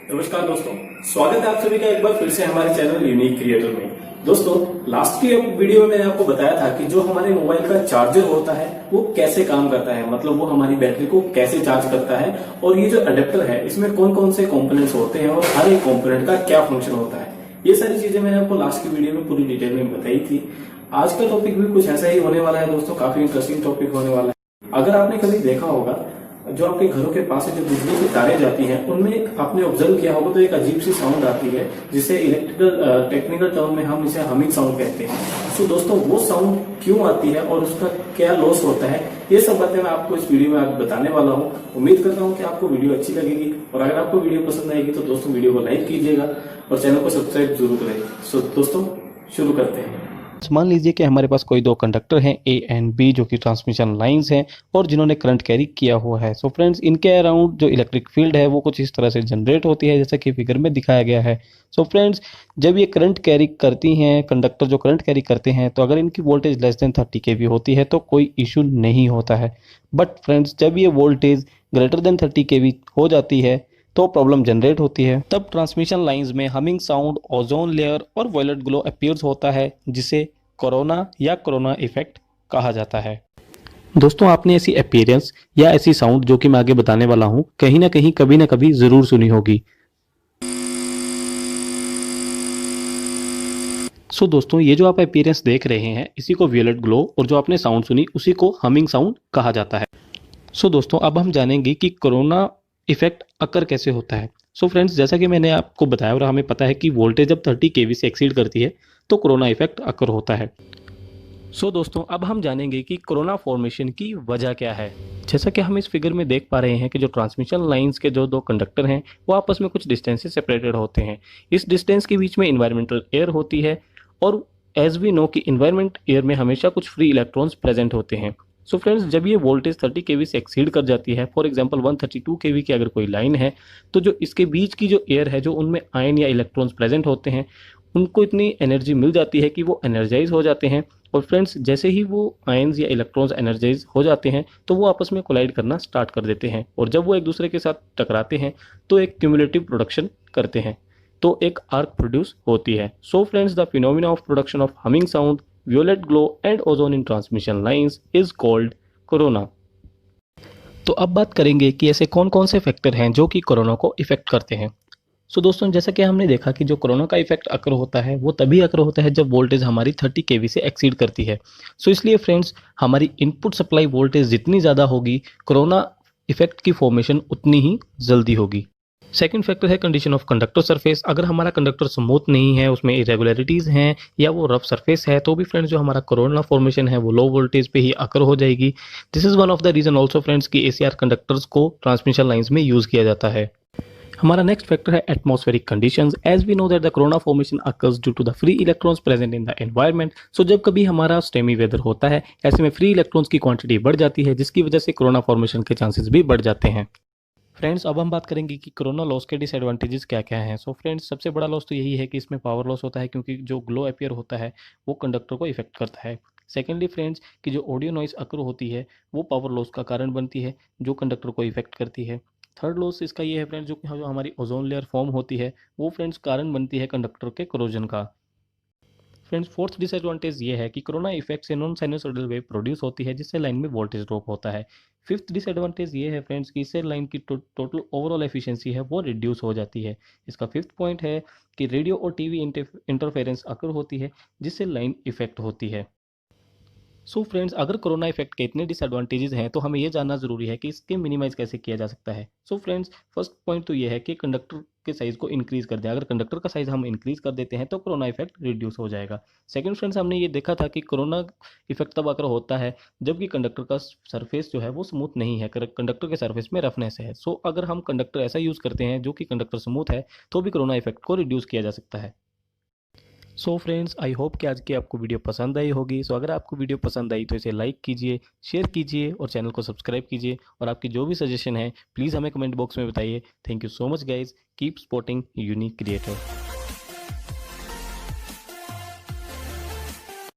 नमस्कार दोस्तों, स्वागत है आप सभी का एक बार फिर से हमारे चैनल यूनिक क्रिएटर में। दोस्तों, लास्ट की वीडियो में मैंने आपको बताया था कि जो हमारे मोबाइल का चार्जर होता है वो कैसे काम करता है, मतलब वो हमारी बैटरी को कैसे चार्ज करता है और ये जो अडेप्टर है इसमें कौन कौन से कंपोनेंट्स होते हैं और हर एक कंपोनेंट का क्या फंक्शन होता है। ये सारी चीजें मैंने आपको लास्ट की वीडियो में पूरी डिटेल में बताई थी। आज का टॉपिक भी कुछ ऐसा ही होने वाला है दोस्तों, काफी इंटरेस्टिंग टॉपिक होने वाला है। अगर आपने कभी देखा होगा जो आपके घरों के पास से जो बिजली की तारें जाती हैं उनमें आपने ऑब्जर्व किया होगा तो एक अजीब सी साउंड आती है जिसे इलेक्ट्रिकल टेक्निकल टर्म में हम इसे हमिंग साउंड कहते हैं। तो दोस्तों वो साउंड क्यों आती है और उसका क्या लॉस होता है, ये सब बातें मैं आपको इस वीडियो में आज बताने वाला हूँ। उम्मीद करता हूँ कि आपको वीडियो अच्छी लगेगी और अगर आपको वीडियो पसंद आएगी तो दोस्तों वीडियो को लाइक कीजिएगा और चैनल को सब्सक्राइब जरूर करें। सो दोस्तों शुरू करते हैं। मान लीजिए कि हमारे पास कोई दो कंडक्टर हैं ए एंड बी जो कि ट्रांसमिशन लाइंस हैं और जिन्होंने करंट कैरी किया हुआ है। सो फ्रेंड्स, इनके अराउंड जो इलेक्ट्रिक फील्ड है वो कुछ इस तरह से जनरेट होती है जैसा कि फिगर में दिखाया गया है। सो फ्रेंड्स, जब ये करंट कैरी करती हैं, कंडक्टर जो करंट कैरी करते हैं, तो अगर इनकी वोल्टेज लेस देन 30 kV होती है तो कोई इशू नहीं होता है। बट फ्रेंड्स, जब ये वोल्टेज ग्रेटर देन 30 kV हो जाती है तो प्रॉब्लम जनरेट होती है। तब ट्रांसमिशन लाइंस में हमिंग साउंड, ओजोन लेयर और वायलेट ग्लो अपीयर्स होता है जिसे कोरोना या कोरोना इफेक्ट कहा जाता है। दोस्तों, आपने ऐसी अपीयरेंस या ऐसी साउंड जो कि मैं आगे बताने वाला हूं कहीं ना कहीं कभी ना कभी जरूर सुनी होगी। सो दोस्तों, ये जो आप अपीयरेंस देख रहे हैं इसी को वायलेट ग्लो और जो आपने साउंड सुनी उसी को हमिंग साउंड कहा जाता है। सो दोस्तों, अब हम जानेंगे कि कोरोना इफेक्ट अकर कैसे होता है। सो फ्रेंड्स, जैसा कि मैंने आपको बताया और हमें पता है कि वोल्टेज जब 30 kV से एक्सीड करती है तो कोरोना इफेक्ट अकर होता है। सो दोस्तों, अब हम जानेंगे कि कोरोना फॉर्मेशन की वजह क्या है। जैसा कि हम इस फिगर में देख पा रहे हैं कि जो ट्रांसमिशन लाइंस के जो दो कंडक्टर हैं वो आपस में कुछ डिस्टेंस से सेपरेटेड होते हैं। इस डिस्टेंस के बीच में इन्वायरमेंटल एयर होती है और एज वी नो कि इन्वायरमेंट एयर में हमेशा कुछ फ्री इलेक्ट्रॉन्स प्रेजेंट होते हैं। सो फ्रेंड्स, जब ये वोल्टेज 30 kV से एक्सीड कर जाती है, फॉर एग्जांपल 132 kV की अगर कोई लाइन है, तो जो इसके बीच की जो एयर है जो उनमें आयन या इलेक्ट्रॉन्स प्रेजेंट होते हैं उनको इतनी एनर्जी मिल जाती है कि वो एनर्जाइज हो जाते हैं। और फ्रेंड्स, जैसे ही वो आयंस या इलेक्ट्रॉन्स एनर्जाइज हो जाते हैं तो वो आपस में कोलाइड करना स्टार्ट कर देते हैं और जब वो एक दूसरे के साथ टकराते हैं तो एक क्यूमुलेटिव प्रोडक्शन करते हैं, तो एक आर्क प्रोड्यूस होती है। So friends, the phenomena of production of humming sound, violet glow and ozone in transmission lines is called corona. तो अब बात करेंगे कि ऐसे कौन कौन से फैक्टर हैं जो कि कोरोना को इफेक्ट करते हैं। सो दोस्तों, जैसा कि हमने देखा कि जो कोरोना का इफेक्ट अकर होता है वो तभी अकर होता है जब वोल्टेज हमारी 30 kV से एक्सीड करती है। सो इसलिए फ्रेंड्स, हमारी इनपुट सप्लाई वोल्टेज जितनी ज़्यादा होगी कोरोना इफेक्ट की फॉर्मेशन उतनी ही जल्दी होगी। सेकंड फैक्टर है कंडीशन ऑफ कंडक्टर सरफेस। अगर हमारा कंडक्टर स्मूथ नहीं है, उसमें इरेगुलरिटीज़ हैं या वो रफ सरफेस है तो भी फ्रेंड्स जो हमारा कोरोना फॉर्मेशन है वो लो वोल्टेज पे ही अकर हो जाएगी। This is one of the reason also friends कि एसीआर कंडक्टर्स को ट्रांसमिशन लाइंस में यूज़ किया जाता है। हमारा नेक्स्ट फैक्टर है atmospheric conditions. As we know that the corona formation occurs due to the free electrons present in the environment. So जब कभी हमारा स्टेमी वेदर होता है ऐसे में फ्री इलेक्ट्रॉन्स की क्वांटिटी बढ़ जाती है जिसकी वजह से कोरोना फॉर्मेशन के चांसेस भी बढ़ जाते हैं। फ्रेंड्स, अब हम बात करेंगे कि कोरोना लॉस के डिसएडवांटेजेस क्या क्या हैं। सो फ्रेंड्स, सबसे बड़ा लॉस तो यही है कि इसमें पावर लॉस होता है क्योंकि जो ग्लो अपीयर होता है वो कंडक्टर को इफेक्ट करता है। सेकेंडली फ्रेंड्स, कि जो ऑडियो नॉइस अकर होती है वो पावर लॉस का कारण बनती है जो कंडक्टर को इफेक्ट करती है। थर्ड लॉस इसका ये है फ्रेंड्स, जो हमारी ओजोन लेयर फॉर्म होती है वो फ्रेंड्स कारण बनती है कंडक्टर के कोरोजन का। फ्रेंड्स, फोर्थ डिसएडवांटेज ये है कि कोरोना इफेक्ट से नॉन साइनसोइडल वेव प्रोड्यूस होती है जिससे लाइन में वोल्टेज ड्रॉप होता है। फिफ्थ डिसएडवांटेज ये है फ्रेंड्स कि इससे लाइन की टोटल ओवरऑल एफिशिएंसी है वो रिड्यूस हो जाती है। इसका फिफ्थ पॉइंट है कि रेडियो और टीवी इंटरफेरेंस अकर होती है जिससे लाइन इफेक्ट होती है। सो फ्रेंड्स, अगर कोरोना इफेक्ट के इतने डिसएडवांटेजेस हैं तो हमें यह जानना ज़रूरी है कि इसके मिनिमाइज कैसे किया जा सकता है। सो फ्रेंड्स, फर्स्ट पॉइंट तो ये है कि कंडक्टर के साइज़ को इंक्रीज़ कर दें। अगर कंडक्टर का साइज़ हम इंक्रीज़ कर देते हैं तो कोरोना इफेक्ट रिड्यूस हो जाएगा। सेकंड फ्रेंड्स, हमने ये देखा था कि कोरोना इफेक्ट तब अगर होता है जबकि कंडक्टर का सरफेस जो है वो स्मूथ नहीं है, कंडक्टर के सरफेस में रफनेस है। सो अगर हम कंडक्टर ऐसा यूज़ करते हैं जो कि कंडक्टर स्मूथ है तो भी कोरोना इफेक्ट को रिड्यूस किया जा सकता है। सो फ्रेंड्स, आई होप कि आज की आपको वीडियो पसंद आई होगी। सो अगर आपको वीडियो पसंद आई तो इसे लाइक कीजिए, शेयर कीजिए और चैनल को सब्सक्राइब कीजिए और आपकी जो भी सजेशन है प्लीज़ हमें कमेंट बॉक्स में बताइए। Thank you so much guys, keep supporting unique creator.